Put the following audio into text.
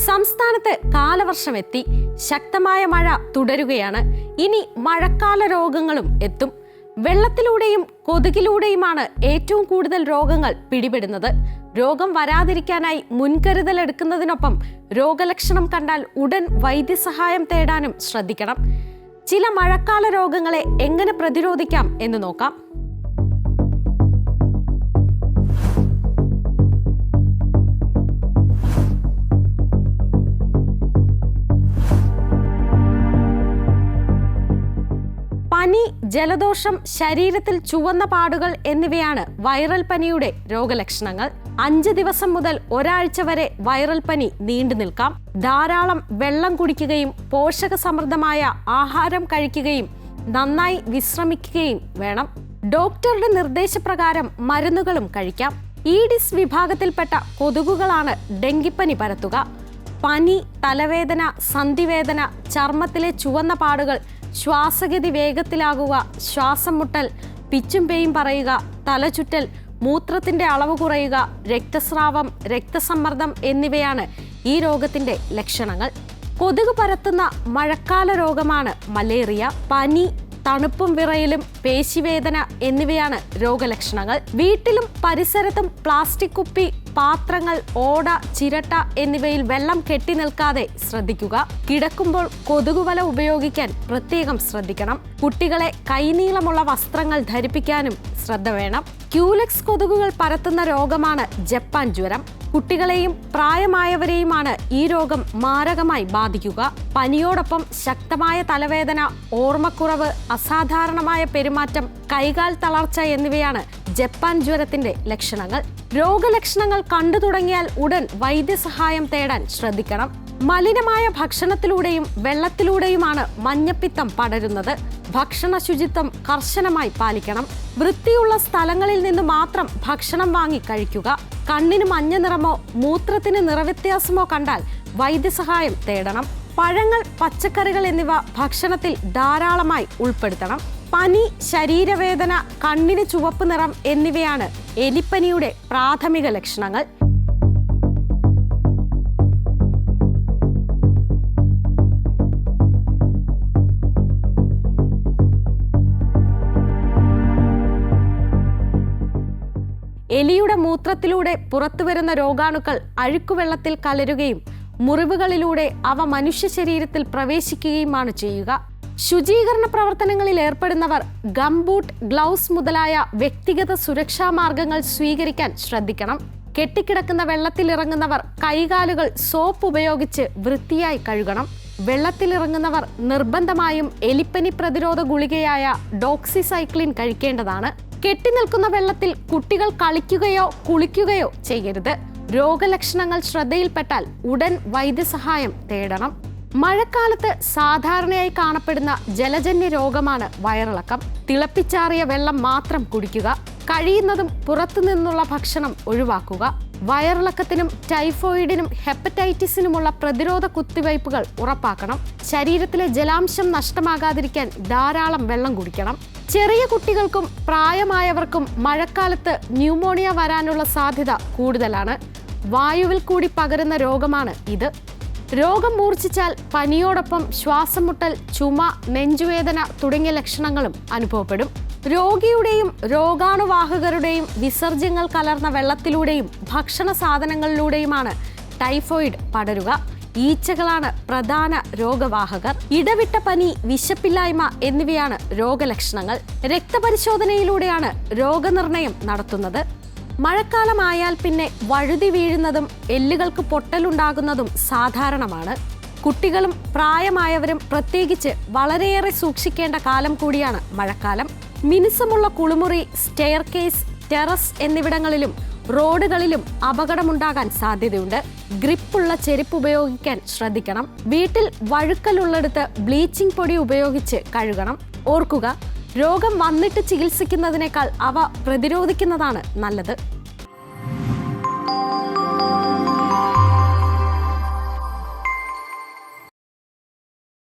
സംസ്ഥാനത്ത് കാലവർഷം എത്തി. ശക്തമായ മഴ തുടരുകയാണ്. ഇനി മഴക്കാല രോഗങ്ങളും എത്തും. വെള്ളത്തിലൂടെയും കൊതുകിലൂടെയുമാണ് ഏറ്റവും കൂടുതൽ രോഗങ്ങൾ പിടിപെടുന്നത്. രോഗം വരാതിരിക്കാനായി മുൻകരുതൽ എടുക്കുന്നതിനൊപ്പം രോഗലക്ഷണം കണ്ടാൽ ഉടൻ വൈദ്യസഹായം തേടാനും ശ്രദ്ധിക്കണം. ചില മഴക്കാല രോഗങ്ങളെ എങ്ങനെ പ്രതിരോധിക്കാം എന്ന് നോക്കാം. പനി, ജലദോഷം, ശരീരത്തിൽ ചുവന്ന പാടുകൾ എന്നിവയാണ് വൈറൽ പനിയുടെ രോഗലക്ഷണങ്ങൾ. 5 ദിവസം മുതൽ ഒരാഴ്ച വരെ വൈറൽ പനി നീണ്ടു നിൽക്കാം. ധാരാളം വെള്ളം കുടിക്കുകയും പോഷകസമൃദ്ധമായ ആഹാരം കഴിക്കുകയും നന്നായി വിശ്രമിക്കുകയും വേണം. ഡോക്ടറുടെ നിർദ്ദേശപ്രകാരം മരുന്നുകളും കഴിക്കാം. ഈഡിസ് വിഭാഗത്തിൽപ്പെട്ട കൊതുകുകളാണ് ഡെങ്കിപ്പനി പരത്തുക. പനി, തലവേദന, സന്ധിവേദന, ചർമ്മത്തിലെ ചുവന്ന പാടുകൾ, ശ്വാസഗതി വേഗത്തിലാകുക, ശ്വാസം മുട്ടൽ, പിച്ചും പേയും പറയുക, തലചുറ്റൽ, മൂത്രത്തിന്റെ അളവ് കുറയുക, രക്തസ്രാവം, രക്തസമ്മർദ്ദം എന്നിവയാണ് ഈ രോഗത്തിന്റെ ലക്ഷണങ്ങൾ. കൊതുക് പരത്തുന്ന മഴക്കാല രോഗമാണ് മലേറിയ. പനി, തണുപ്പും വിറയലും, പേശിവേദന എന്നിവയാണ് രോഗലക്ഷണങ്ങൾ. വീട്ടിലും പരിസരത്തും പ്ലാസ്റ്റിക് കുപ്പി, പാത്രങ്ങൾ, ഓട, ചിരട്ട എന്നിവയിൽ വെള്ളം കെട്ടി നിൽക്കാതെ ശ്രദ്ധിക്കുക. കിടക്കുമ്പോൾ കൊതുകുവല ഉപയോഗിക്കാൻ പ്രത്യേകം ശ്രദ്ധിക്കണം. കുട്ടികളെ കൈനീളമുള്ള വസ്ത്രങ്ങൾ ധരിപ്പിക്കാനും ശ്രദ്ധ വേണം. ക്യൂലെക്സ് കൊതുകുകൾ പരത്തുന്ന രോഗമാണ് ജപ്പാൻ ജ്വരം. കുട്ടികളെയും പ്രായമായവരെയുമാണ് ഈ രോഗം മാരകമായി ബാധിക്കുക. പനിയോടൊപ്പം ശക്തമായ തലവേദന, ഓർമ്മക്കുറവ്, അസാധാരണമായ പെരുമാറ്റം, കൈകാൽ തളർച്ച എന്നിവയാണ് ജപ്പാൻ ജ്വരത്തിന്റെ ലക്ഷണങ്ങൾ. രോഗലക്ഷണങ്ങൾ കണ്ടു തുടങ്ങിയാൽ ഉടൻ വൈദ്യസഹായം തേടാൻ ശ്രദ്ധിക്കണം. മലിനമായ ഭക്ഷണത്തിലൂടെയും വെള്ളത്തിലൂടെയുമാണ് മഞ്ഞപ്പിത്തം പടരുന്നത്. ഭക്ഷണ ശുചിത്വം കർശനമായി പാലിക്കണം. വൃത്തിയുള്ള സ്ഥലങ്ങളിൽ നിന്ന് മാത്രം ഭക്ഷണം വാങ്ങി കഴിക്കുക. കണ്ണിന് മഞ്ഞ നിറമോ മൂത്രത്തിന് നിറവ്യത്യാസമോ കണ്ടാൽ വൈദ്യസഹായം തേടണം. പഴങ്ങൾ, പച്ചക്കറികൾ എന്നിവ ഭക്ഷണത്തിൽ ധാരാളമായി ഉൾപ്പെടുത്തണം. പനി, ശരീരവേദന, കണ്ണിന് ചുവപ്പ് നിറം എന്നിവയാണ് എലിപ്പനിയുടെ പ്രാഥമിക ലക്ഷണങ്ങൾ. എലിയുടെ മൂത്രത്തിലൂടെ പുറത്തുവരുന്ന രോഗാണുക്കൾ അഴുക്കുവെള്ളത്തിൽ കലരുകയും മുറിവുകളിലൂടെ അവ മനുഷ്യ ശരീരത്തിൽ പ്രവേശിക്കുകയുമാണ് ചെയ്യുക. ശുചീകരണ പ്രവർത്തനങ്ങളിൽ ഏർപ്പെടുന്നവർ ഗംബൂട്ട്, ഗ്ലൗസ് മുതലായ വ്യക്തിഗത സുരക്ഷാ മാർഗങ്ങൾ സ്വീകരിക്കാൻ ശ്രദ്ധിക്കണം. കെട്ടിക്കിടക്കുന്ന വെള്ളത്തിലിറങ്ങുന്നവർ കൈകാലുകൾ സോപ്പ് ഉപയോഗിച്ച് വൃത്തിയായി കഴുകണം. വെള്ളത്തിലിറങ്ങുന്നവർ നിർബന്ധമായും എലിപ്പനി പ്രതിരോധ ഗുളികയായ ഡോക്സിസൈക്ലിൻ കഴിക്കേണ്ടതാണ്. കെട്ടിനിൽക്കുന്ന വെള്ളത്തിൽ കുട്ടികൾ കളിക്കുകയോ കുളിക്കുകയോ ചെയ്യരുത്. രോഗലക്ഷണങ്ങൾ ശ്രദ്ധയിൽപ്പെട്ടാൽ ഉടൻ വൈദ്യസഹായം തേടണം. മഴക്കാലത്ത് സാധാരണയായി കാണപ്പെടുന്ന ജലജന്യ രോഗമാണ് വയറിളക്കം. തിളപ്പിച്ചാറിയ വെള്ളം മാത്രം കുടിക്കുക. കഴിയുന്നതും പുറത്തുനിന്നുള്ള ഭക്ഷണം ഒഴിവാക്കുക. വയറിളക്കത്തിനും ടൈഫോയിഡിനും ഹെപ്പറ്റൈറ്റിസിനുമുള്ള പ്രതിരോധ കുത്തിവയ്പ്പുകൾ ഉറപ്പാക്കണം. ശരീരത്തിലെ ജലാംശം നഷ്ടമാകാതിരിക്കാൻ ധാരാളം വെള്ളം കുടിക്കണം. ചെറിയ കുട്ടികൾക്കും പ്രായമായവർക്കും മഴക്കാലത്ത് ന്യൂമോണിയ വരാനുള്ള സാധ്യത കൂടുതലാണ്. വായുവിൽ കൂടി പകരുന്ന രോഗമാണ് ഇത്. രോഗം മൂർച്ഛിച്ചാൽ പനിയോടൊപ്പം ശ്വാസം മുട്ടൽ, ചുമ, നെഞ്ചുവേദന തുടങ്ങിയ ലക്ഷണങ്ങളും അനുഭവപ്പെടും. രോഗിയുടെയും രോഗാണുവാഹകരുടെയും വിസർജ്യങ്ങൾ കലർന്ന വെള്ളത്തിലൂടെയും ഭക്ഷണ സാധനങ്ങളിലൂടെയുമാണ് ടൈഫോയിഡ് പടരുക. ഈച്ചകളാണ് പ്രധാന രോഗവാഹകർ. ഇടവിട്ട പനി, വിശപ്പില്ലായ്മ എന്നിവയാണ് രോഗലക്ഷണങ്ങൾ. രക്തപരിശോധനയിലൂടെയാണ് രോഗനിർണയം നടത്തുന്നത്. മഴക്കാലമായാൽ പിന്നെ വഴുതി വീഴുന്നതും എല്ലുകൾക്ക് പൊട്ടലുണ്ടാകുന്നതും സാധാരണമാണ്. കുട്ടികളും പ്രായമായവരും പ്രത്യേകിച്ച് വളരെയേറെ സൂക്ഷിക്കേണ്ട കാലം കൂടിയാണ് മഴക്കാലം. മിനുസമുള്ള കുളിമുറി, സ്റ്റെയർ കേസ്, ടെറസ് എന്നിവിടങ്ങളിലും റോഡുകളിലും അപകടമുണ്ടാകാൻ സാധ്യതയുണ്ട്. ഗ്രിപ്പുള്ള ചെരുപ്പ് ഉപയോഗിക്കാൻ ശ്രദ്ധിക്കണം. വീട്ടിൽ വഴുക്കലുള്ളിടത്ത് ബ്ലീച്ചിങ് പൊടി ഉപയോഗിച്ച് കഴുകണം. ഓർക്കുക, രോഗം വന്നിട്ട് ചികിത്സിക്കുന്നതിനേക്കാൾ അവ പ്രതിരോധിക്കുന്നതാണ് നല്ലത്.